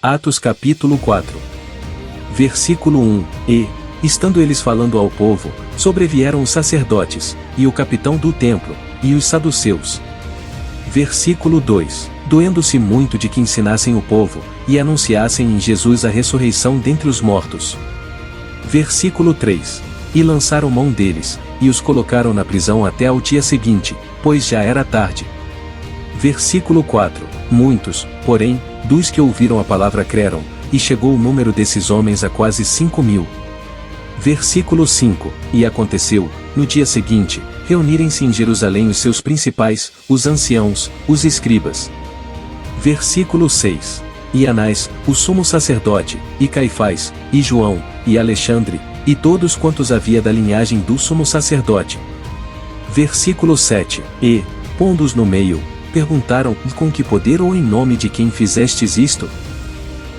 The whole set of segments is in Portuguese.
Atos capítulo 4. Versículo 1. E, estando eles falando ao povo, sobrevieram os sacerdotes, e o capitão do templo, e os saduceus. Versículo 2. Doendo-se muito de que ensinassem o povo, e anunciassem em Jesus a ressurreição dentre os mortos. Versículo 3. E lançaram mão deles, e os colocaram na prisão até ao dia seguinte, pois já era tarde. Versículo 4. Muitos, porém, dos que ouviram a palavra creram, e chegou o número desses homens a quase 5.000. Versículo 5. E aconteceu, no dia seguinte, reunirem-se em Jerusalém os seus principais, os anciãos, os escribas. Versículo 6. E Anás, o sumo sacerdote, e Caifás, e João, e Alexandre, e todos quantos havia da linhagem do sumo sacerdote. Versículo 7. E, pondo-os no meio, perguntaram: com que poder ou em nome de quem fizestes isto?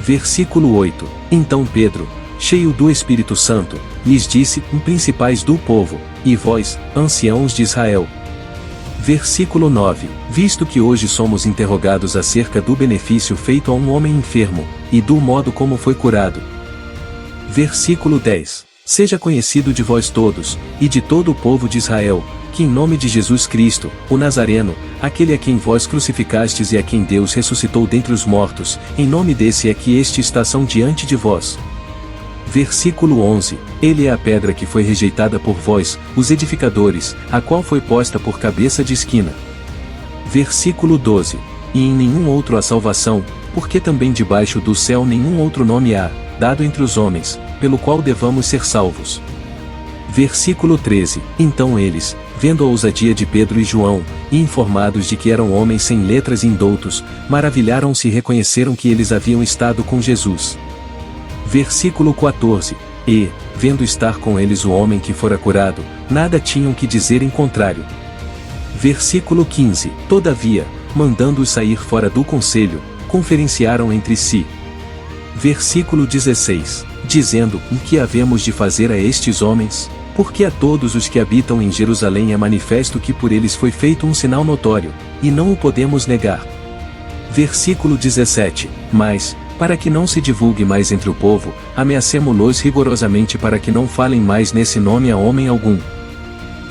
Versículo 8. Então Pedro, cheio do Espírito Santo, lhes disse: principais do povo, e vós, anciãos de Israel. Versículo 9. Visto que hoje somos interrogados acerca do benefício feito a um homem enfermo, e do modo como foi curado. Versículo 10. Seja conhecido de vós todos, e de todo o povo de Israel, que em nome de Jesus Cristo, o Nazareno, aquele a quem vós crucificastes e a quem Deus ressuscitou dentre os mortos, em nome desse é que este estação diante de vós. Versículo 11. Ele é a pedra que foi rejeitada por vós, os edificadores, a qual foi posta por cabeça de esquina. Versículo 12. E em nenhum outro há salvação, porque também debaixo do céu nenhum outro nome há, dado entre os homens, pelo qual devamos ser salvos. Versículo 13. Então eles, vendo a ousadia de Pedro e João, e informados de que eram homens sem letras e indoutos, maravilharam-se e reconheceram que eles haviam estado com Jesus. Versículo 14. E, vendo estar com eles o homem que fora curado, nada tinham que dizer em contrário. Versículo 15. Todavia, mandando-os sair fora do conselho, conferenciaram entre si. Versículo 16. Dizendo: o que havemos de fazer a estes homens? Porque a todos os que habitam em Jerusalém é manifesto que por eles foi feito um sinal notório, e não o podemos negar. Versículo 17. Mas, para que não se divulgue mais entre o povo, ameacemo-los rigorosamente para que não falem mais nesse nome a homem algum.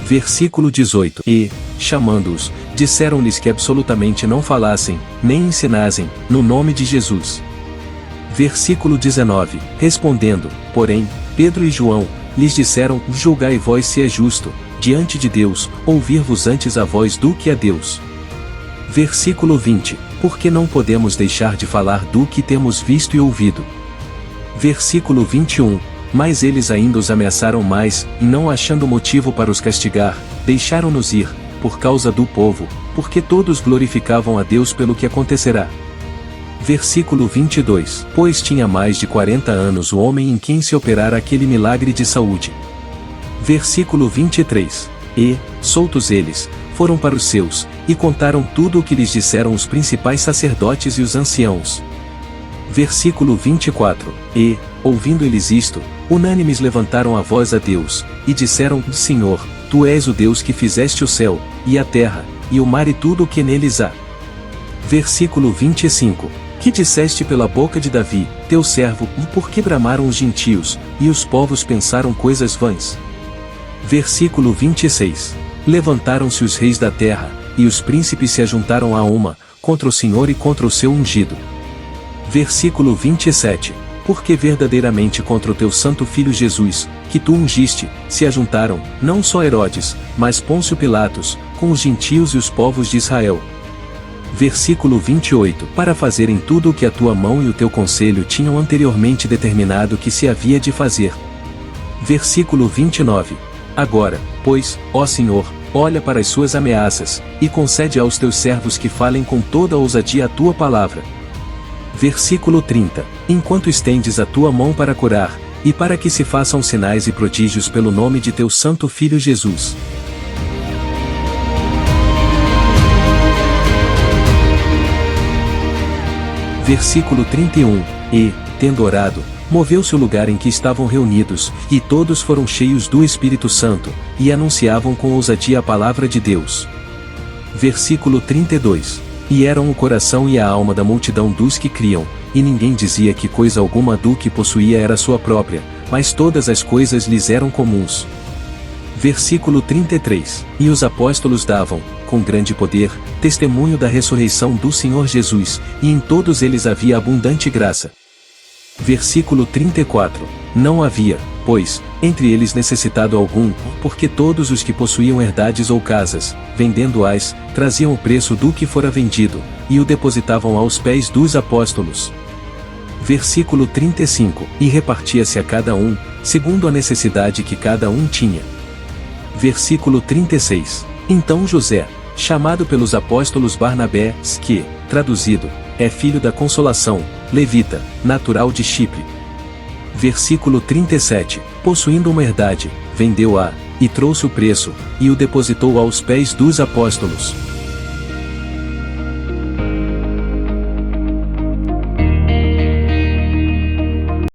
Versículo 18. E, chamando-os, disseram-lhes que absolutamente não falassem, nem ensinassem, no nome de Jesus. Versículo 19. Respondendo, porém, Pedro e João, lhes disseram: julgai vós se é justo, diante de Deus, ouvir-vos antes a vós do que a Deus. Versículo 20. Porque não podemos deixar de falar do que temos visto e ouvido. Versículo 21. Mas eles ainda os ameaçaram mais, e não achando motivo para os castigar, deixaram-nos ir, por causa do povo, porque todos glorificavam a Deus pelo que acontecerá. Versículo 22. Pois tinha mais de 40 anos o homem em quem se operara aquele milagre de saúde. Versículo 23. E, soltos eles, foram para os seus, e contaram tudo o que lhes disseram os principais sacerdotes e os anciãos. Versículo 24. E, ouvindo eles isto, unânimes levantaram a voz a Deus, e disseram: Senhor, Tu és o Deus que fizeste o céu, e a terra, e o mar e tudo o que neles há. Versículo 25. Que disseste pela boca de Davi, teu servo, e por que bramaram os gentios, e os povos pensaram coisas vãs. Versículo 26. Levantaram-se os reis da terra, e os príncipes se ajuntaram a uma, contra o Senhor e contra o seu ungido. Versículo 27. Porque verdadeiramente contra o teu santo filho Jesus, que tu ungiste, se ajuntaram, não só Herodes, mas Pôncio Pilatos, com os gentios e os povos de Israel. Versículo 28. Para fazerem tudo o que a tua mão e o teu conselho tinham anteriormente determinado que se havia de fazer. Versículo 29. Agora, pois, ó Senhor, olha para as suas ameaças, e concede aos teus servos que falem com toda a ousadia a tua palavra. Versículo 30. Enquanto estendes a tua mão para curar, e para que se façam sinais e prodígios pelo nome de teu santo Filho Jesus. Versículo 31. E, tendo orado, moveu-se o lugar em que estavam reunidos, e todos foram cheios do Espírito Santo, e anunciavam com ousadia a palavra de Deus. Versículo 32. E eram o coração e a alma da multidão dos que criam, e ninguém dizia que coisa alguma do que possuía era sua própria, mas todas as coisas lhes eram comuns. Versículo 33. E os apóstolos davam, com grande poder, testemunho da ressurreição do Senhor Jesus, e em todos eles havia abundante graça. Versículo 34. Não havia, pois, entre eles necessitado algum, porque todos os que possuíam herdades ou casas, vendendo-as, traziam o preço do que fora vendido, e o depositavam aos pés dos apóstolos. Versículo 35. E repartia-se a cada um, segundo a necessidade que cada um tinha. Versículo 36. Então José, chamado pelos apóstolos Barnabé, que, traduzido, é filho da consolação, levita, natural de Chipre. Versículo 37. Possuindo uma herdade, vendeu-a, e trouxe o preço, e o depositou aos pés dos apóstolos.